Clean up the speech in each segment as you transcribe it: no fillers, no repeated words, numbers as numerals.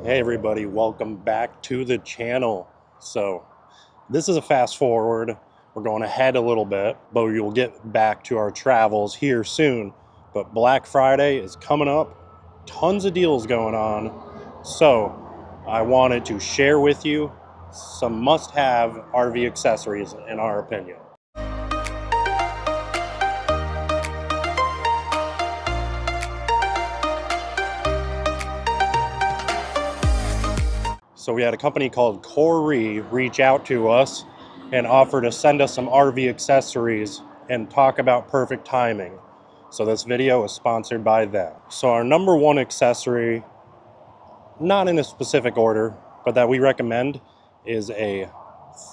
Hey everybody, welcome back to the channel. So this is a fast forward. We're going ahead a little bit, but we will get back to our travels here soon. But Black Friday is coming up, tons of deals going on. So I wanted to share with you some must-have RV accessories in our opinion. So we had a company called Kohree reach out to us and offer to send us some RV accessories and talk about perfect timing. So this video is sponsored by them. So our number one accessory, not in a specific order, but that we recommend is a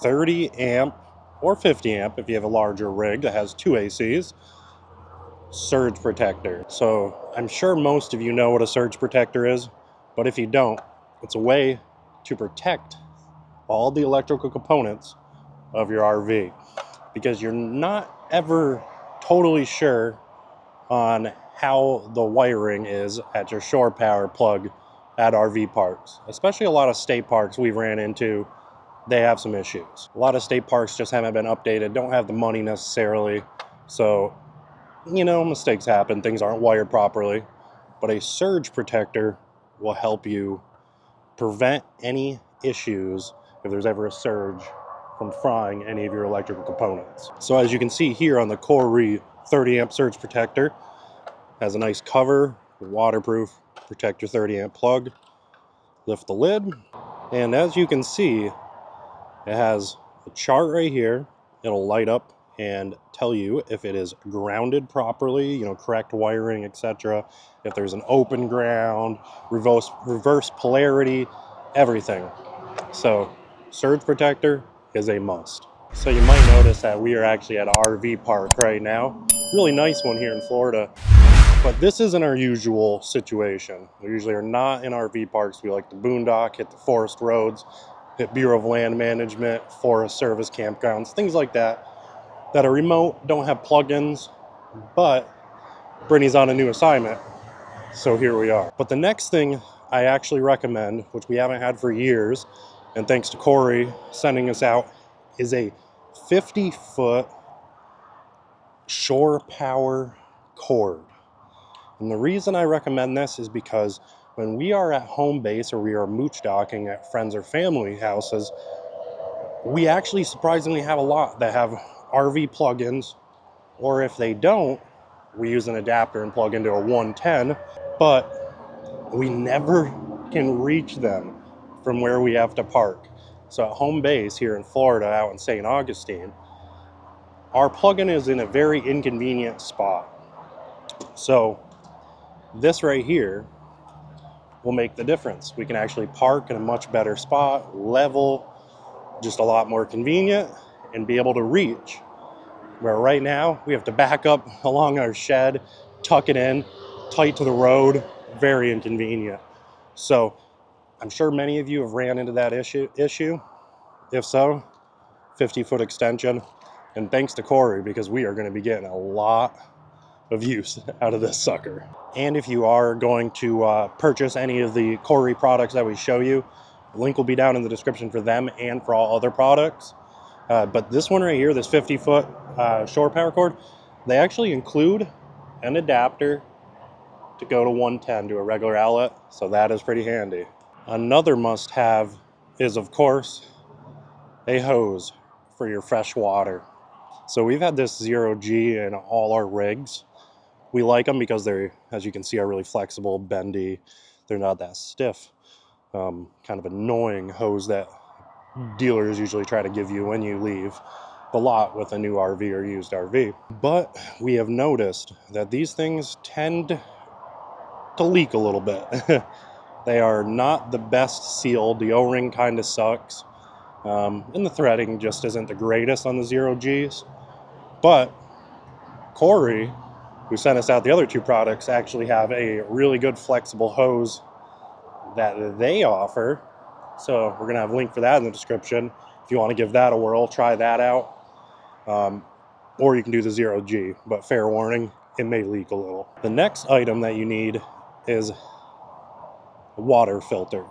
30 amp or 50 amp if you have a larger rig that has two ACs, surge protector. So I'm sure most of you know what a surge protector is, but if you don't, it's a way to protect all the electrical components of your RV, because you're not ever totally sure on how the wiring is at your shore power plug at RV parks. Especially a lot of state parks we've ran into, they have some issues. A lot of state parks just haven't been updated, don't have the money necessarily, so you know, mistakes happen, things aren't wired properly. But a surge protector will help you prevent any issues if there's ever a surge from frying any of your electrical components. So as you can see here on the Kohree 30 amp surge protector, has a nice cover, waterproof, protect your 30 amp plug. Lift the lid, and as you can see, it has a chart right here. It'll light up and tell you if it is grounded properly, you know, correct wiring, etc. If there's an open ground, reverse polarity, everything. So surge protector is a must. So you might notice that we are actually at an RV park right now. Really nice one here in Florida. But this isn't our usual situation. We usually are not in RV parks. We like to boondock, hit the forest roads, hit Bureau of Land Management, Forest Service campgrounds, things like that are remote, don't have plugins, but Brittany's on a new assignment, so here we are. But the next thing I actually recommend, which we haven't had for years, and thanks to Corey sending us out, is a 50-foot shore power cord. And the reason I recommend this is because when we are at home base or we are mooch docking at friends or family houses, we actually surprisingly have a lot that have RV plugins, or if they don't, we use an adapter and plug into a 110, but we never can reach them from where we have to park. So at home base here in Florida, out in St. Augustine, our plug-in is in a very inconvenient spot. So this right here will make the difference. We can actually park in a much better spot, level, just a lot more convenient, and be able to reach. Where right now we have to back up along our shed, tuck it in, tight to the road, very inconvenient. So I'm sure many of you have ran into that issue. If so, 50-foot extension. And thanks to Corey, because we are going to be getting a lot of use out of this sucker. And if you are going to purchase any of the Corey products that we show you, the link will be down in the description for them and for all other products. But this one right here, this 50-foot shore power cord, they actually include an adapter to go to 110 to a regular outlet, so that is pretty handy. Another must-have is, of course, a hose for your fresh water. So we've had this 0G in all our rigs. We like them because they're, as you can see, are really flexible, bendy. They're not that stiff. Kind of annoying hose that dealers usually try to give you when you leave the lot with a new RV or used RV. But we have noticed that these things tend to leak a little bit. They are not the best sealed. The O-ring kind of sucks. And the threading just isn't the greatest on the 0Gs. But Corey, who sent us out the other two products, actually have a really good flexible hose that they offer. So we're going to have a link for that in the description. If you want to give that a whirl, try that out. Or you can do the 0G, but fair warning, it may leak a little. The next item that you need is a water filter.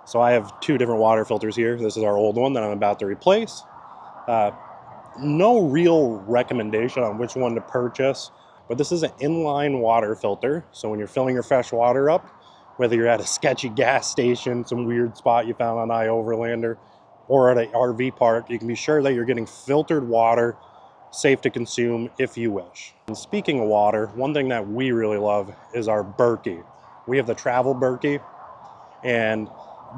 So I have two different water filters here. This is our old one that I'm about to replace. No real recommendation on which one to purchase, but this is an inline water filter. So when you're filling your fresh water up, whether you're at a sketchy gas station, some weird spot you found on iOverlander, or at an RV park, you can be sure that you're getting filtered water, safe to consume if you wish. And speaking of water, one thing that we really love is our Berkey. We have the travel Berkey, and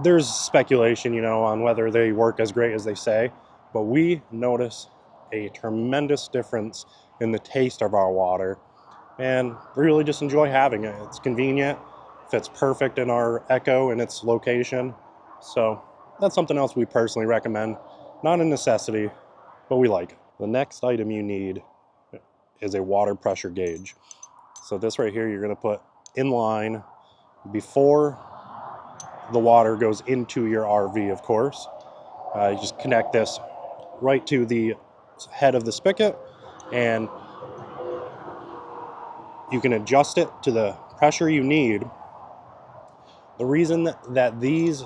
there's speculation, you know, on whether they work as great as they say, but we notice a tremendous difference in the taste of our water, and we really just enjoy having it. It's convenient, fits perfect in our Echo and its location, so that's something else we personally recommend. Not a necessity, but we like it. The next item you need is a water pressure gauge. So this right here, you're going to put in line before the water goes into your RV, of course. You just connect this right to the head of the spigot, and you can adjust it to the pressure you need. The reason that these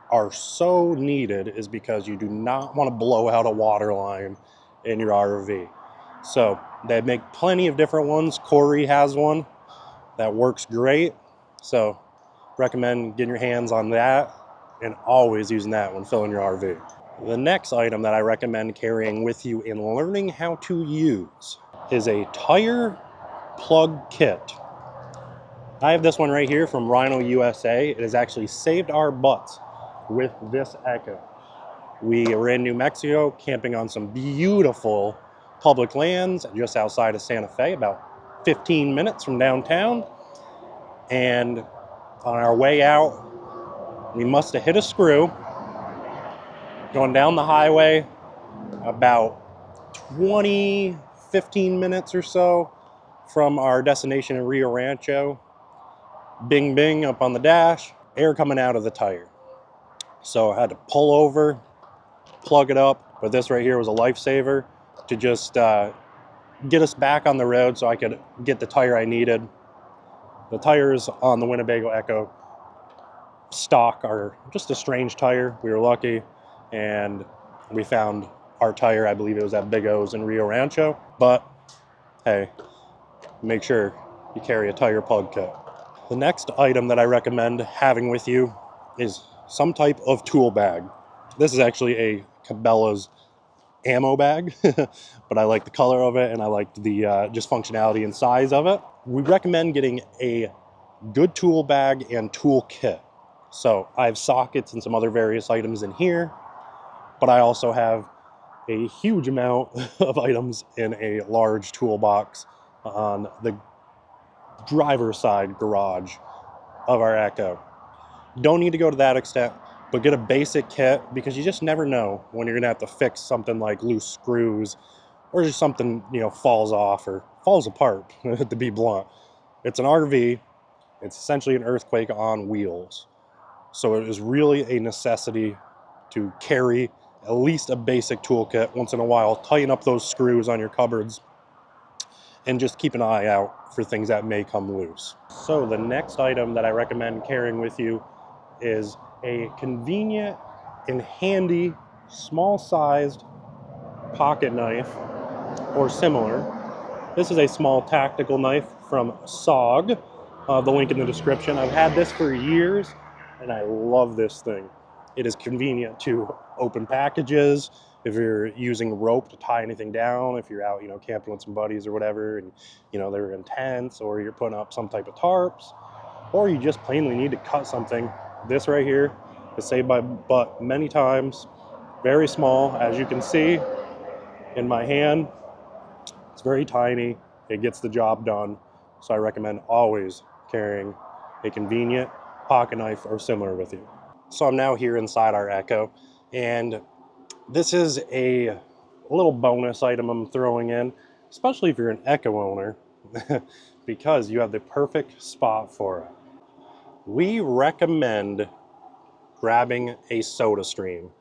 are so needed is because you do not want to blow out a water line in your RV. So they make plenty of different ones. Kohree has one that works great. So recommend getting your hands on that and always using that when filling your RV. The next item that I recommend carrying with you in learning how to use is a tire plug kit. I have this one right here from Rhino USA. It has actually saved our butts with this Echo. We were in New Mexico camping on some beautiful public lands just outside of Santa Fe, about 15 minutes from downtown. And on our way out, we must have hit a screw going down the highway about 15 minutes or so from our destination in Rio Rancho. Bing, bing up on the dash, air coming out of the tire. So I had to pull over, plug it up, but this right here was a lifesaver to just get us back on the road so I could get the tire I needed. The tires on the Winnebago Echo stock are just a strange tire. We were lucky, and we found our tire, I believe it was at Big O's in Rio Rancho, but hey, make sure you carry a tire plug kit. The next item that I recommend having with you is some type of tool bag. This is actually a Cabela's ammo bag, but I like the color of it and I like the just functionality and size of it. We recommend getting a good tool bag and tool kit. So I have sockets and some other various items in here, but I also have a huge amount of items in a large toolbox on the driver's side garage of our Echo. Don't need to go to that extent, but get a basic kit because you just never know when you're gonna have to fix something like loose screws or just something, you know, falls off or falls apart, to be blunt. It's an RV, it's essentially an earthquake on wheels. So it is really a necessity to carry at least a basic toolkit once in a while, tighten up those screws on your cupboards, and just keep an eye out for things that may come loose. So the next item that I recommend carrying with you is a convenient and handy, small-sized pocket knife or similar. This is a small tactical knife from SOG. The link in the description. I've had this for years, and I love this thing. It is convenient to open packages, if you're using rope to tie anything down, if you're out, you know, camping with some buddies or whatever, and, you know, they're in tents, or you're putting up some type of tarps, or you just plainly need to cut something. This right here has saved my butt many times. Very small, as you can see in my hand. It's very tiny. It gets the job done. So I recommend always carrying a convenient pocket knife or similar with you. So I'm now here inside our Echo, and this is a little bonus item I'm throwing in, especially if you're an Echo owner, because you have the perfect spot for it. We recommend grabbing a soda stream.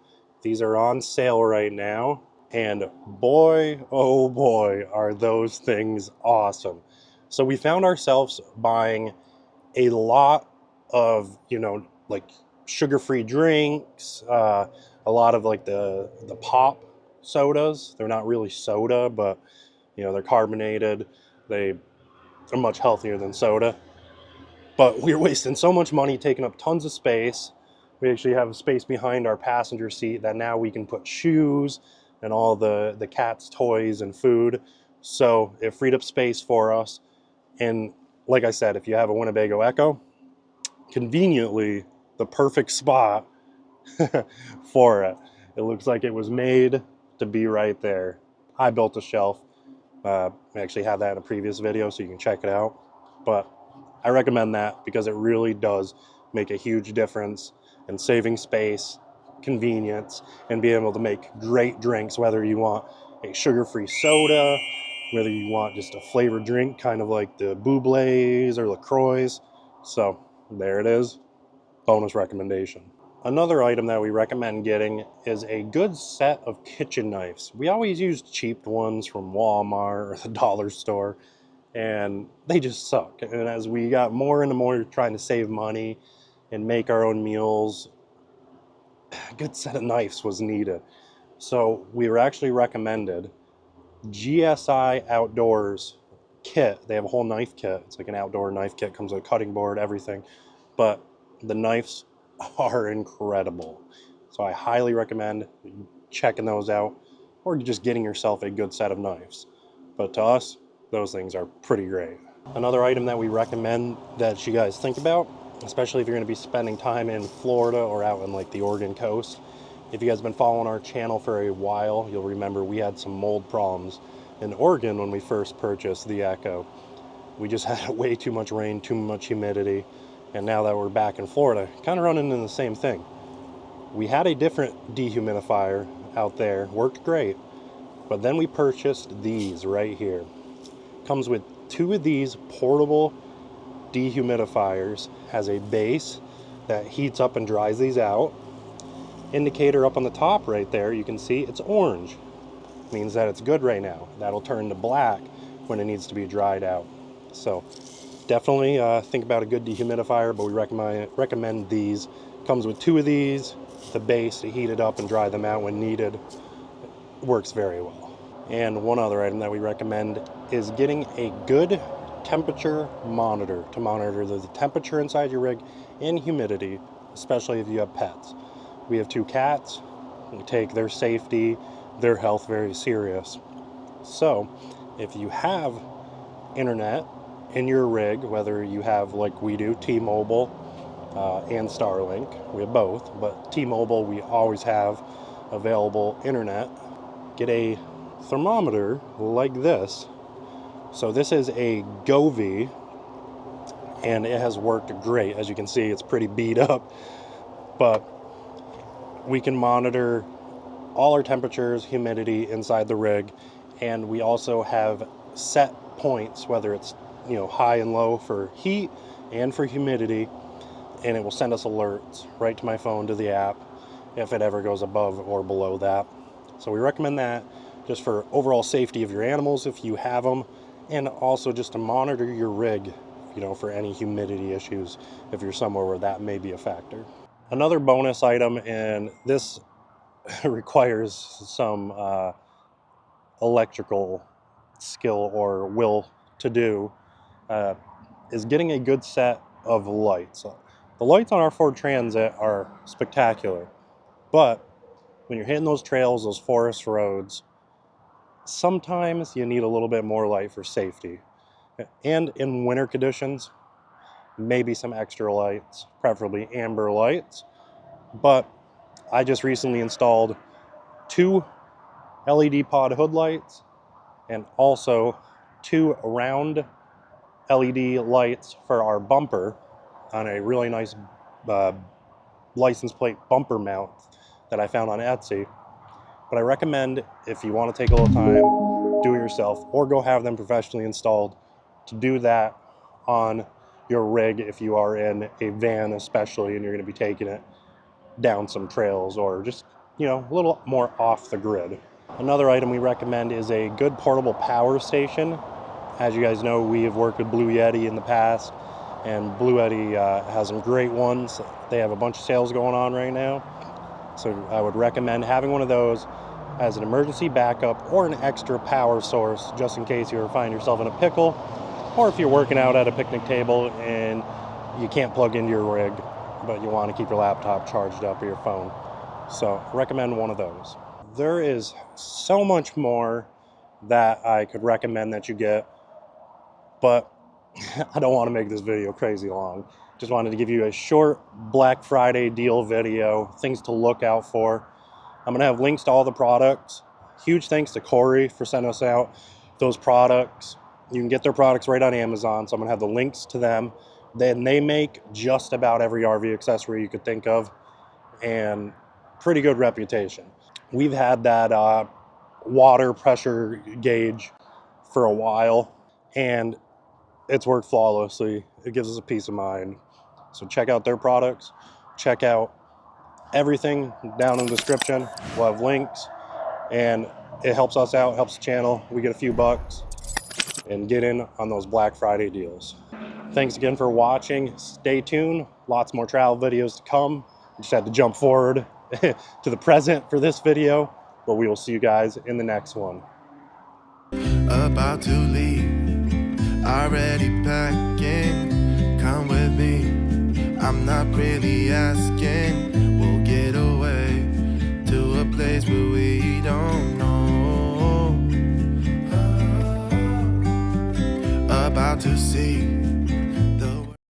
These are on sale right now, and boy, oh boy, are those things awesome. So we found ourselves buying a lot of, you know, like sugar-free drinks, a lot of like the pop sodas. They're not really soda, but you know, they're carbonated. They are much healthier than soda. But we're wasting so much money, taking up tons of space. We actually have space behind our passenger seat that now we can put shoes and all the cat's toys and food. So it freed up space for us. And like I said, if you have a Winnebago Echo, conveniently the perfect spot for it. It looks like it was made to be right there. I built a shelf. I actually had that in a previous video, so you can check it out. But I recommend that because it really does make a huge difference in saving space, convenience, and being able to make great drinks, whether you want a sugar-free soda, whether you want just a flavored drink, kind of like the Bublé's or LaCroix. So there it is, bonus recommendation. Another item that we recommend getting is a good set of kitchen knives. We always use cheap ones from Walmart or the dollar store, and they just suck. And as we got more and more trying to save money and make our own meals, a good set of knives was needed. So we were actually recommended GSI Outdoors kit. They have a whole knife kit. It's like an outdoor knife kit, comes with a cutting board, everything. But the knives are incredible. So I highly recommend checking those out or just getting yourself a good set of knives. But to us, those things are pretty great. Another item that we recommend that you guys think about, especially if you're going to be spending time in Florida or out in like the Oregon coast. If you guys have been following our channel for a while, you'll remember we had some mold problems in Oregon when we first purchased the Echo. We just had way too much rain, too much humidity, and now that we're back in Florida, kind of running into the same thing. We had a different dehumidifier out there, worked great, but then we purchased these right here. Comes with 2 of these portable dehumidifiers, has a base that heats up and dries these out. Indicator up on the top right there, you can see it's orange. Means that it's good right now. That'll turn to black when it needs to be dried out. So definitely think about a good dehumidifier, but we recommend these. Comes with 2 of these, the base to heat it up and dry them out when needed. Works very well. And one other item that we recommend is getting a good temperature monitor to monitor the temperature inside your rig and humidity, especially if you have pets. We have 2 cats. We take their safety, their health very serious. So if you have internet in your rig, whether you have, like we do, T-Mobile and Starlink, we have both, but T-Mobile we always have available internet, get a thermometer like this. So this is a Govee, and it has worked great. As you can see, it's pretty beat up, but we can monitor all our temperatures, humidity inside the rig, and we also have set points, whether it's, you know, high and low for heat and for humidity, and it will send us alerts right to my phone, to the app, if it ever goes above or below that. So we recommend that just for overall safety of your animals if you have them, and also just to monitor your rig, you know, for any humidity issues if you're somewhere where that may be a factor. Another bonus item, and this requires some electrical skill or will to do, is getting a good set of lights. The lights on our Ford Transit are spectacular, but when you're hitting those trails, those forest roads, sometimes you need a little bit more light for safety. And in winter conditions, maybe some extra lights, preferably amber lights. But I just recently installed 2 LED pod hood lights and also 2 round LED lights for our bumper on a really nice license plate bumper mount that I found on Etsy. But I recommend, if you want to take a little time, do it yourself, or go have them professionally installed, to do that on your rig if you are in a van especially and you're going to be taking it down some trails or just, you know, a little more off the grid. Another item we recommend is a good portable power station. As you guys know, we have worked with Blue Yeti in the past. and Blue Eddy has some great ones. They have a bunch of sales going on right now, so I would recommend having one of those as an emergency backup or an extra power source, just in case you ever find yourself in a pickle, or if you're working out at a picnic table and you can't plug into your rig, but you want to keep your laptop charged up or your phone. So recommend one of those. There is so much more that I could recommend that you get, but I don't want to make this video crazy long. Just wanted to give you a short Black Friday deal video, things to look out for. I'm going to have links to all the products. Huge thanks to Kohree for sending us out those products. You can get their products right on Amazon, so I'm going to have the links to them. Then they make just about every RV accessory you could think of, and pretty good reputation. We've had that water pressure gauge for a while, and it's worked flawlessly. It gives us a peace of mind. So check out their products. Check out everything down in the description. We'll have links, and it helps us out, helps the channel. We get a few bucks and get in on those Black Friday deals. Thanks again for watching. Stay tuned. Lots more travel videos to come. Just had to jump forward to the present for this video, but we will see you guys in the next one. About to leave, already packing. Come with me, I'm not really asking. We'll get away to a place where we don't know. About to see